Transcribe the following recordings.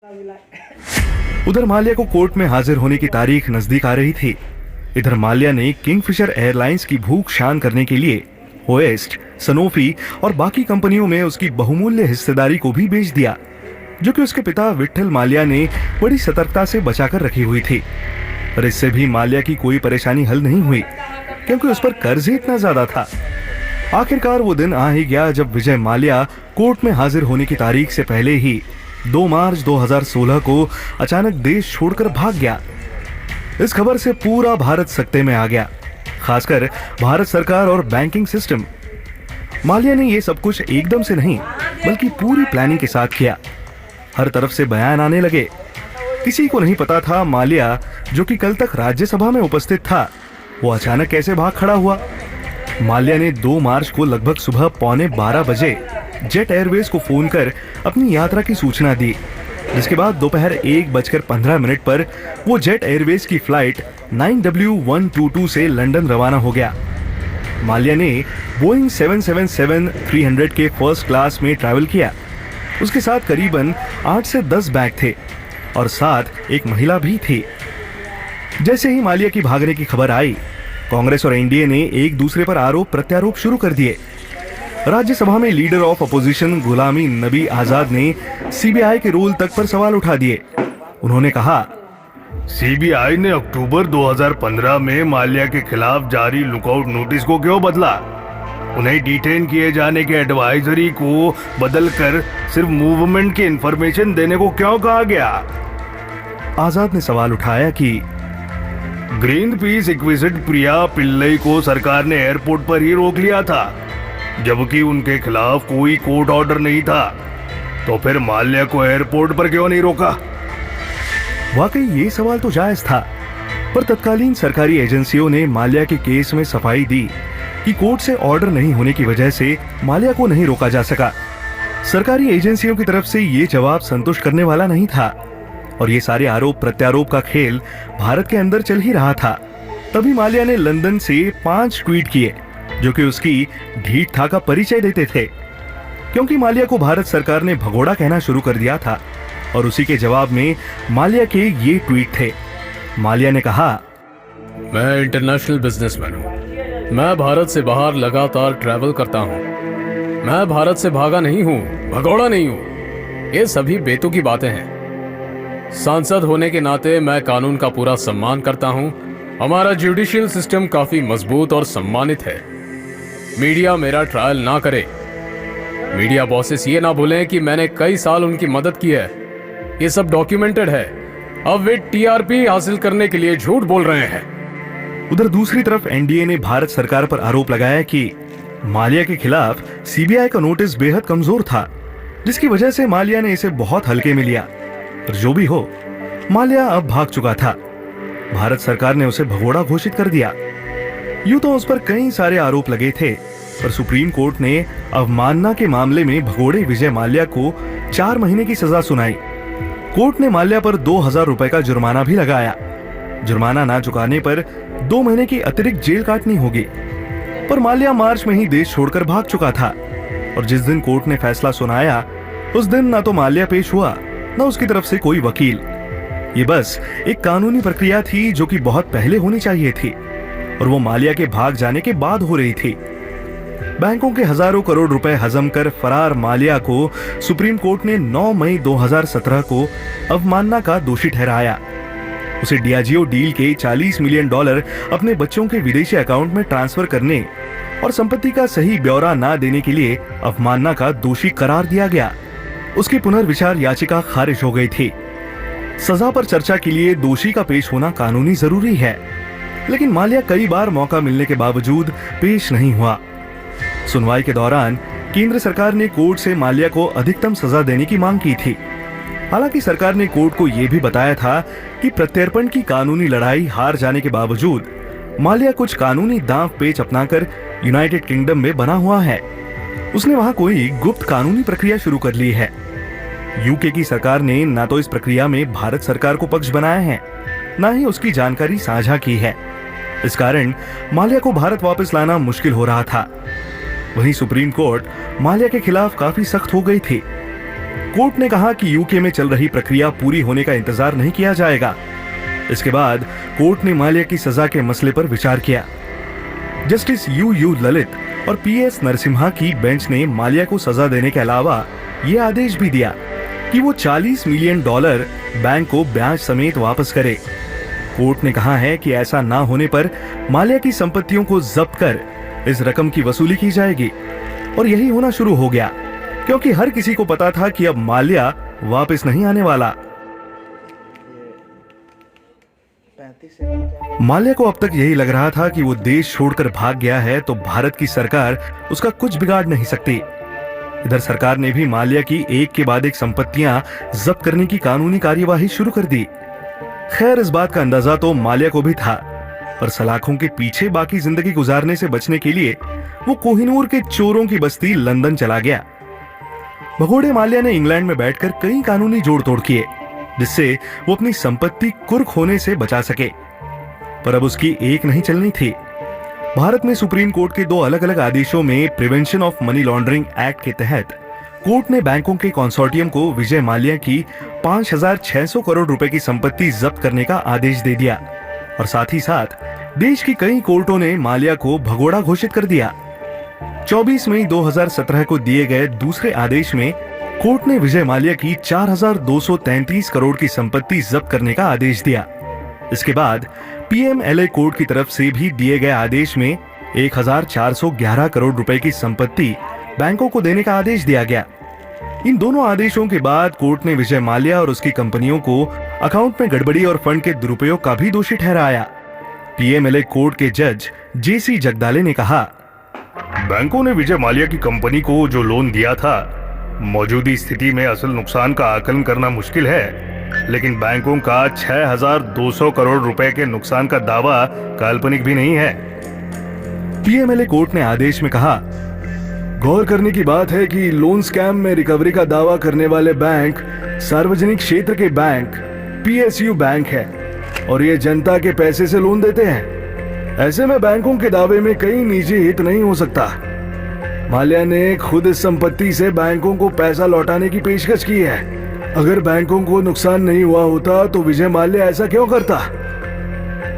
उधर माल्या को कोर्ट में हाजिर होने की तारीख नजदीक आ रही थी। इधर माल्या ने किंगफिशर एयरलाइंस की भूख शांत करने के लिए ओएस्ट, सनोफी और बाकी कंपनियों में उसकी बहुमूल्य हिस्सेदारी को भी बेच दिया, जो कि उसके पिता विट्ठल माल्या ने बड़ी सतर्कता से बचाकर रखी हुई थी। पर इससे भी माल्या की कोई परेशानी हल नहीं हुई, क्योंकि उस पर कर्ज ही इतना ज्यादा था। आखिरकार वो दिन आ ही गया जब विजय माल्या कोर्ट में हाजिर होने की तारीख से पहले ही 2 मार्च 2016 को अचानक देश छोड़कर भाग गया। इस खबर से पूरा भारत सकते में आ गया, खासकर भारत सरकार और बैंकिंग सिस्टम। माल्या ने ये सब कुछ एकदम से नहीं, बल्कि पूरी प्लानिंग के साथ किया। हर तरफ से बयान आने लगे। किसी को नहीं पता था माल्या, जो कि कल तक राज्यसभा में उपस्थित था, वो अचानक कैसे भाग खड़ा हुआ। माल्या ने 2 मार्च को लगभग सुबह 11:15 बजे जेट एयरवेज को फोन कर अपनी यात्रा की सूचना दी, जिसके बाद दोपहर 1:15 पर वो जेट एयरवेज की फ्लाइट 9W122 से लंदन रवाना हो गया। माल्या ने बोइंग 777-300 के फर्स्ट क्लास में ट्रैवल किया। उसके साथ करीबन 8 से 10 बैग थे और साथ एक महिला भी थी। जैसे ही माल्या की भागने की खबर आई, कांग्रेस और एनडीए ने एक दूसरे पर आरोप प्रत्यारोप शुरू कर दिए। राज्यसभा में leader of opposition Ghulam Nabi Azad ने सीबीआई के रोल तक पर सवाल उठा दिए। उन्होंने कहा, सीबीआई ने अक्टूबर 2015 में माल्या के खिलाफ जारी लुकआउट नोटिस को क्यों बदला? उन्हें डिटेन किए जाने के एडवाइजरी को बदलकर सिर्फ मूवमेंट की इंफॉर्मेशन देने को क्यों कहा गया? आजाद ने सवाल उठाया कि ग्रीन पीस एक्विजिट प्रिया पिल्लई को सरकार ने एयरपोर्ट पर ही रोक लिया था, जबकि उनके खिलाफ कोई कोर्ट ऑर्डर नहीं था। तो फिर माल्या को एयरपोर्ट पर क्यों नहीं रोका? वाकई ये सवाल तो जायज था, पर तत्कालीन सरकारी एजेंसियों ने माल्या के केस में सफाई दी कि कोर्ट से ऑर्डर नहीं होने की वजह से माल्या को नहीं रोका जा सका। सरकारी एजेंसियों की तरफ से ये जवाब संतुष्ट करने वाला नहीं था और ये सारे आरोप प्रत्यारोप का खेल भारत के अंदर चल ही रहा था। तभी माल्या ने लंदन से 5 ट्वीट किए, जो कि उसकी ढीठ था का परिचय देते थे, क्योंकि माल्या को भारत सरकार ने भगोड़ा कहना शुरू कर दिया था। और उसी के जवाब में माल्या के ये ट्वीट थे। माल्या ने कहा, मैं इंटरनेशनल बिजनेसमैन हूँ। मैं भारत से बाहर लगातार ट्रैवल करता हूँ। मैं भारत से भागा नहीं हूँ, भगोड़ा नहीं हूँ। ये सभी बेतुकी बातें हैं। सांसद होने के नाते मैं कानून का पूरा सम्मान करता हूँ। हमारा जुडिशियल सिस्टम काफी मजबूत और सम्मानित है। मीडिया मेरा ट्रायल ना करे। मीडिया बॉसेस ये ना भूलें कि मैंने कई साल उनकी मदद की है। ये सब डॉक्यूमेंटेड है। अब वे टीआरपी हासिल करने के लिए झूठ बोल रहे हैं। उधर दूसरी तरफ एनडीए ने भारत सरकार पर आरोप लगाया कि माल्या के खिलाफ सीबीआई का नोटिस बेहद कमजोर था, जिसकी वजह से माल्या ने इसे बहुत हल्के में लिया। पर जो भी हो, माल्या अब भाग चुका था। भारत सरकार ने उसे भगोड़ा घोषित कर दिया। यूं तो उस पर कई सारे आरोप लगे थे, पर सुप्रीम कोर्ट ने अवमानना के मामले में भगोड़े विजय माल्या को 4 महीने की सजा सुनाई। कोर्ट ने माल्या पर 2000 रुपए का जुर्माना भी लगाया। जुर्माना ना चुकाने पर 2 महीने की अतिरिक्त जेल काटनी होगी। पर माल्या मार्च में ही देश छोड़कर भाग चुका था और जिस दिन कोर्ट ने फैसला सुनाया, उस दिन ना तो माल्या पेश हुआ, ना उसकी तरफ से कोई वकील। ये बस एक कानूनी प्रक्रिया थी जो कि बहुत पहले होनी चाहिए थी और वो माल्या के भाग जाने के बाद हो रही थी। बैंकों के हजारों करोड़ रुपए हजम कर फरार माल्या को सुप्रीम कोर्ट ने 9 मई 2017 को अवमानना का दोषी ठहराया। उसे डियाजियो डील के $40 मिलियन अपने बच्चों के विदेशी अकाउंट में ट्रांसफर करने और संपत्ति का सही ब्यौरा ना देने के लिए अवमानना का दोषी करार दिया गया। उसकी पुनर्विचार याचिका खारिज हो गई थी। सजा पर चर्चा के लिए दोषी का पेश होना कानूनी जरूरी है, लेकिन माल्या कई बार मौका मिलने के बावजूद पेश नहीं हुआ। सुनवाई के दौरान केंद्र सरकार ने कोर्ट से माल्या को अधिकतम सजा देने की मांग की थी। हालांकि सरकार ने कोर्ट को यह भी बताया था कि प्रत्यर्पण की कानूनी लड़ाई हार जाने के बावजूद माल्या कुछ कानूनी दांव पेच अपनाकर यूनाइटेड किंगडम में बना हुआ है। उसने वहां कोई गुप्त कानूनी प्रक्रिया शुरू कर ली है। यूके की सरकार ने ना तो इस प्रक्रिया में भारत सरकार को पक्ष बनाया है, ना ही उसकी जानकारी साझा की है। इस कारण माल्या को भारत वापस लाना मुश्किल हो रहा था। वहीं सुप्रीम कोर्ट माल्या के खिलाफ काफी सख्त हो गई थी। कोर्ट ने कहा कि यूके में चल रही प्रक्रिया पूरी होने का इंतजार नहीं किया जाएगा। इसके बाद कोर्ट ने माल्या की सजा के मसले पर विचार किया। जस्टिस यू ललित और पीएस नरसिम्हा की बेंच ने माल्या को सजा देने के अलावा यह आदेश भी दिया कि वो $40 मिलियन बैंक को ब्याज समेत वापस करे। कोर्ट ने कहा है कि ऐसा ना होने पर माल्या की संपत्तियों को जब्त कर इस रकम की वसूली की जाएगी। और यही होना शुरू हो गया, क्योंकि हर किसी को पता था कि अब माल्या वापस नहीं आने वाला। माल्या को अब तक यही लग रहा था कि वो देश छोड़कर भाग गया है तो भारत की सरकार उसका कुछ बिगाड़ नहीं सकती। इधर सरकार ने भी माल्या की एक के बाद एक संपत्तियां जब्त करने की कानूनी कार्यवाही शुरू कर दी। खैर, इस बात का अंदाजा तो माल्या को भी था, पर सलाखों के पीछे बाकी जिंदगी गुजारने से बचने के लिए वो कोहिनूर के चोरों की बस्ती लंदन चला गया। भगोड़े माल्या ने इंग्लैंड में बैठकर कई कानूनी जोड़ तोड़ किए, जिससे वो अपनी संपत्ति कुर्क होने से बचा सके। पर अब उसकी एक नहीं चलनी थी। भारत में सुप्रीम कोर्ट के 2 अलग अलग आदेशों में prevention of money laundering act के तहत कोर्ट ने बैंकों के कंसोर्टियम को विजय माल्या की 5,600 करोड़ रुपए की संपत्ति जब्त करने का आदेश दे दिया। और साथ ही साथ देश की कई कोर्टों ने माल्या को भगोड़ा घोषित कर दिया। 24 मई 2017 को दिए गए दूसरे आदेश में कोर्ट ने विजय माल्या की 4,233 करोड़ की संपत्ति जब्त करने का आदेश दिया। इसके बाद पीएमएलए कोर्ट की तरफ से भी दिए गए आदेश में 1,411 करोड़ रुपए की संपत्ति बैंकों को देने का आदेश दिया गया। इन दोनों आदेशों के बाद कोर्ट ने विजय माल्या और उसकी कंपनियों को अकाउंट में गड़बड़ी और फंड के दुरुपयोग का भी दोषी ठहराया। पीएमएलए कोर्ट के जज जेसी जगदाले ने कहा, बैंकों ने विजय माल्या की कंपनी को जो लोन दिया था, मौजूदा स्थिति में असल नुकसान का आकलन करना मुश्किल है, लेकिन बैंकों का 6,200 करोड़ रुपए के नुकसान का दावा काल्पनिक भी नहीं है। पीएमएलए कोर्ट ने आदेश में कहा, गौर करने की बात है कि लोन स्कैम में रिकवरी का दावा करने वाले बैंक सार्वजनिक क्षेत्र के बैंक पीएसयू बैंक है और ये जनता के पैसे से लोन देते हैं। ऐसे में बैंकों के दावे में कई निजी हित नहीं हो सकता। माल्या ने खुद इस संपत्ति से बैंकों को पैसा लौटाने की पेशकश की है। अगर बैंकों को नुकसान नहीं हुआ होता तो विजय माल्या ऐसा क्यों करता?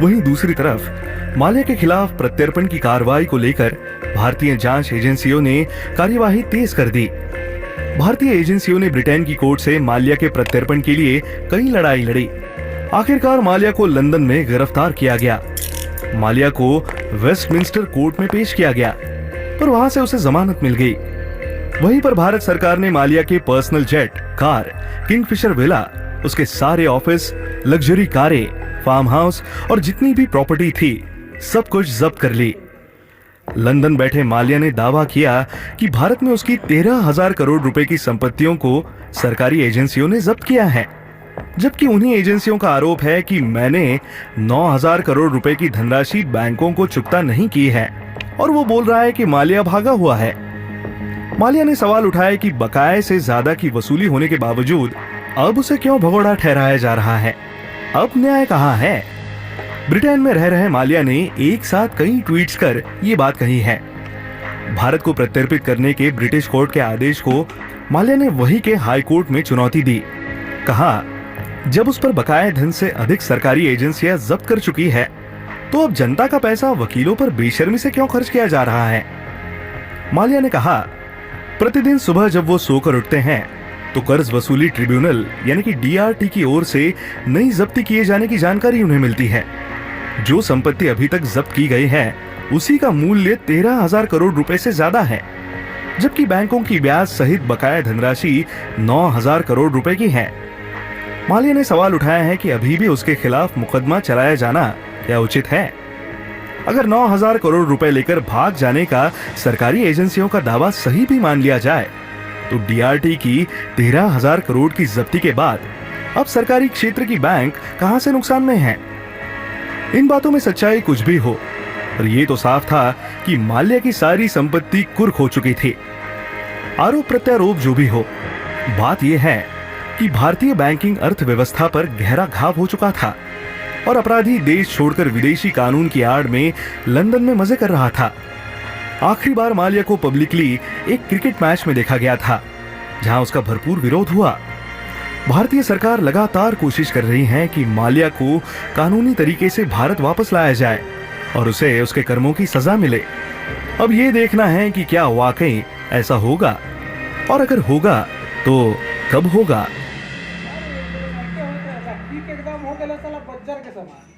वहीं दूसरी तरफ माल्या के खिलाफ प्रत्यर्पण की कार्रवाई को लेकर भारतीय जांच एजेंसियों ने कार्यवाही तेज कर दी। भारतीय एजेंसियों ने ब्रिटेन की कोर्ट से माल्या के प्रत्यर्पण के लिए कई लड़ाई लड़ी। आखिरकार माल्या को लंदन में गिरफ्तार किया गया। माल्या को वेस्टमिंस्टर कोर्ट में पेश किया गया, पर वहां से उसे जमानत मिल गई। वहीं पर भारत सरकार ने माल्या के personal jet, car, Kingfisher villa, उसके सारे ऑफिस, लग्जरी कारें, फार्म हाउस और जितनी भी प्रॉपर्टी थी, सब कुछ जब्त कर ली। लंदन बैठे माल्या ने दावा किया कि भारत में उसकी 13,000 करोड़ रुपए की संपत्तियों को सरकारी एजेंसियों ने जब्त किया है, जबकि उन्हीं एजेंसियों का आरोप है कि मैंने 9,000 करोड़ रुपए की धनराशि बैंकों को चुकता नहीं की है। और वो बोल रहा है कि माल्या भागा हुआ है। माल्या ने सवाल उठाया कि बकाये से ज्यादा की वसूली होने के बावजूद अब उसे क्यों भगोड़ा ठहराया जा रहा है। अब न्याय कहाँ है? ब्रिटेन में रह रहे माल्या ने एक साथ कई ट्वीट्स कर ये बात कही है। भारत को प्रत्यर्पित करने के ब्रिटिश कोर्ट के आदेश को माल्या ने वही के हाई कोर्ट में चुनौती दी। कहा, जब उस पर बकाया धन से अधिक सरकारी एजेंसियां जब्त कर चुकी है तो अब जनता का पैसा वकीलों पर बेशर्मी से क्यों खर्च किया जा रहा है। माल्या ने कहा, प्रतिदिन सुबह जब वो सोकर उठते हैं तो कर्ज वसूली ट्रिब्यूनल यानी कि डीआरटी की ओर से नई जब्ती किए जाने की जानकारी उन्हें मिलती है। जो संपत्ति अभी तक जब्त की गई है उसी का मूल्य 13,000 करोड़ रुपए से ज्यादा है, जबकि बैंकों की ब्याज सहित बकाया धनराशि 9,000 करोड़ रुपए की है। माल्या ने सवाल उठाया है कि अभी भी उसके खिलाफ मुकदमा चलाया जाना क्या उचित है। अगर 9,000 करोड़ रुपए लेकर भाग जाने का सरकारी एजेंसियों का दावा सही भी मान लिया जाए तो डीआरटी की 13,000 करोड़ की जब्ती के बाद अब सरकारी क्षेत्र की बैंक कहां से नुकसान में है। इन बातों में सच्चाई कुछ भी हो, पर यह तो साफ था कि माल्या की सारी संपत्ति कुर्क हो चुकी थी। आरोप प्रत्यारोप जो भी हो, बात यह है कि भारतीय बैंकिंग अर्थव्यवस्था पर गहरा घाव हो चुका था और अपराधी देश छोड़कर विदेशी कानून की आड़ में लंदन में मजे कर रहा था। आखिरी बार माल्या को पब्लिकली एक क्रिकेट मैच में देखा गया था। जहां उसका भरपूर विरोध हुआ। भारतीय सरकार लगातार कोशिश कर रही है कि माल्या को कानूनी तरीके से भारत वापस लाया जाए और उसे उसके कर्मों की सजा मिले। अब ये देखना है कि क्या वाकई ऐसा होगा, और अगर होगा तो कब होगा। ठीक एकदम हो गेलं, चला बज्जर के समान।